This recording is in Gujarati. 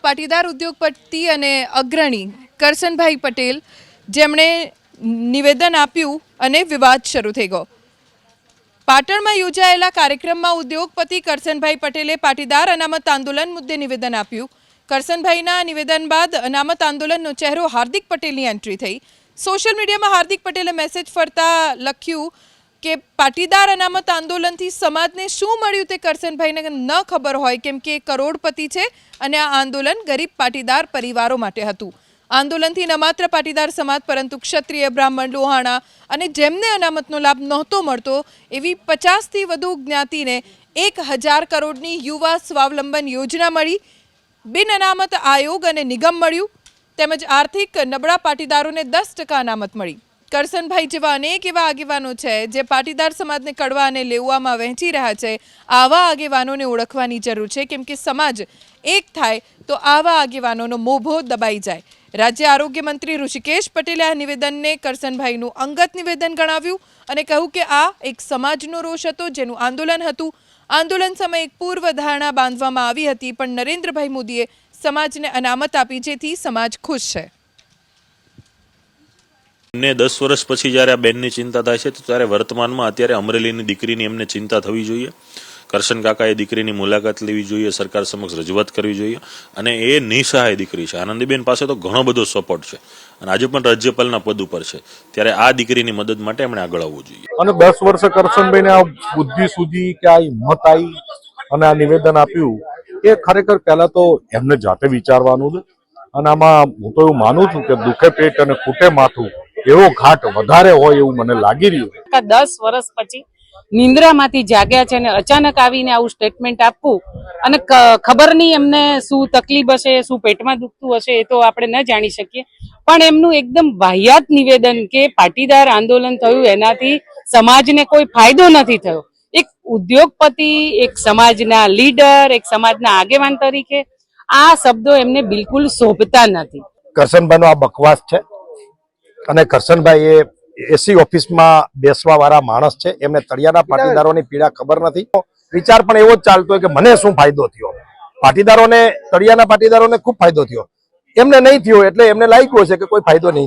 પાટીદાર ઉદ્યોગપતિ અને અગ્રણી કરસનભાઈ પટેલ જેમણે નિવેદન આપ્યું અને વિવાદ શરૂ થઈ ગયો। પાટણમાં યોજાયેલા કાર્યક્રમમાં ઉદ્યોગપતિ કરસનભાઈ પટેલે પાટીદાર અનામત આંદોલન મુદ્દે નિવેદન આપ્યું। કરસનભાઈના નિવેદન બાદ અનામત આંદોલનનો ચહેરો હાર્દિક પટેલની એન્ટ્રી થઈ। સોશિયલ મીડિયામાં હાર્દિક પટેલે મેસેજ ફરતા લખ્યું કે પાટીદાર અનામત આંદોલનથી સમાજને શું મળ્યું તે કરસનભાઈને ન ખબર હોય, કેમ કે કરોડપતિ છે અને આ આંદોલન ગરીબ પાટીદાર પરિવારો માટે હતું। આંદોલનથી ન માત્ર પાટીદાર સમાજ પરંતુ ક્ષત્રિય, બ્રાહ્મણ, લોહાણા અને જેમને અનામતનો લાભ નહોતો મળતો એવી 50થી વધુ જ્ઞાતિને 1000 કરોડની યુવા સ્વાવલંબન યોજના મળી, બિન અનામત આયોગ અને નિગમ મળ્યું, તેમજ આર્થિક નબળા પાટીદારોને 10% અનામત મળી। કરસનભાઈ જેવા અનેક એવા આગેવાનો છે જે પાટીદાર સમાજને કડવા અને લેવામાં વહેંચી રહ્યા છે। આવા આગેવાનોને ઓળખવાની જરૂર છે, કેમ કે સમાજ એક થાય તો આવા આગેવાનોનો મોભો દબાઈ જાય। રાજ્ય આરોગ્ય મંત્રી ઋષિકેશ પટેલે આ નિવેદનને કરસનભાઈનું અંગત નિવેદન ગણાવ્યું અને કહ્યું કે આ એક સમાજનો રોષ હતો, જેનું આંદોલન હતું। આંદોલન સમયે એક પૂર્વ ધારણા બાંધવામાં આવી હતી, પણ નરેન્દ્રભાઈ મોદીએ સમાજને અનામત આપી, જેથી સમાજ ખુશ છે। એમને 10 વર્ષ પછી જ્યારે આ બેનની ચિંતા થાય છે તો ત્યારે વર્તમાનમાં અત્યારે અમરેલીની દીકરીની એમને ચિંતા થવી જોઈએ। કરશન કાકાએ દીકરીની મુલાકાત લેવી જોઈએ, સરકાર સમક્ષ રજૂઆત કરવી જોઈએ અને એ નિસહાય દીકરી છે। આનંદીબેન પાસે તો ઘણો બધો સપોર્ટ છે અને આજે પણ રાજ્યપાલના પદ ઉપર છે, ત્યારે આ દીકરીની મદદ માટે એમણે આગળ આવવું જોઈએ। અને 10 વર્ષે કરશનભાઈને આ બુદ્ધિ સુધી કે આ હિંમત આવી અને આ નિવેદન આપ્યું એ ખરેખર પહેલા તો એમને જાતે વિચારવાનું છે। અને આમાં હું તો એવું માનું છું કે દુખે પેટ અને ફૂટે માથું એવો ઘાટ વધારે હોય એવું મને લાગી રહ્યું છે। 10 વર્ષ પછી નિંદ્રામાંથી જાગ્યા છે અને અચાનક આવીને આવું સ્ટેટમેન્ટ આપવું અને ખબર નહીં એમને શું તકલીફ હશે, શું પેટમાં દુખતું હશે, એ તો આપણે ન જાણી શકીએ, પણ એમનું એકદમ વાહિયાત નિવેદન કે પાટીદાર આંદોલન થયું એનાથી સમાજને કોઈ ફાયદો નથી થયો। એક ઉદ્યોગપતિ, એક સમાજના લીડર, એક સમાજના આગેવાન તરીકે આ શબ્દો એમને બિલકુલ શોભતા નથી। કરશનભાઈનો આ બકવાસ છે અને કરશનભાઈ એ એસી ઓફિસમાં બેસવા વાળા માણસ છે, એમને તળિયાના પાટીદારોની પીડા ખબર નથી। વિચાર પણ એવો જ ચાલતો હોય કે મને શું ફાયદો થયો, પાટીદારોને, તળિયાના પાટીદારોને ખૂબ ફાયદો થયો, એમને નહીં થયો એટલે એમને લાગ્યું હશે કે કોઈ ફાયદો નહીં।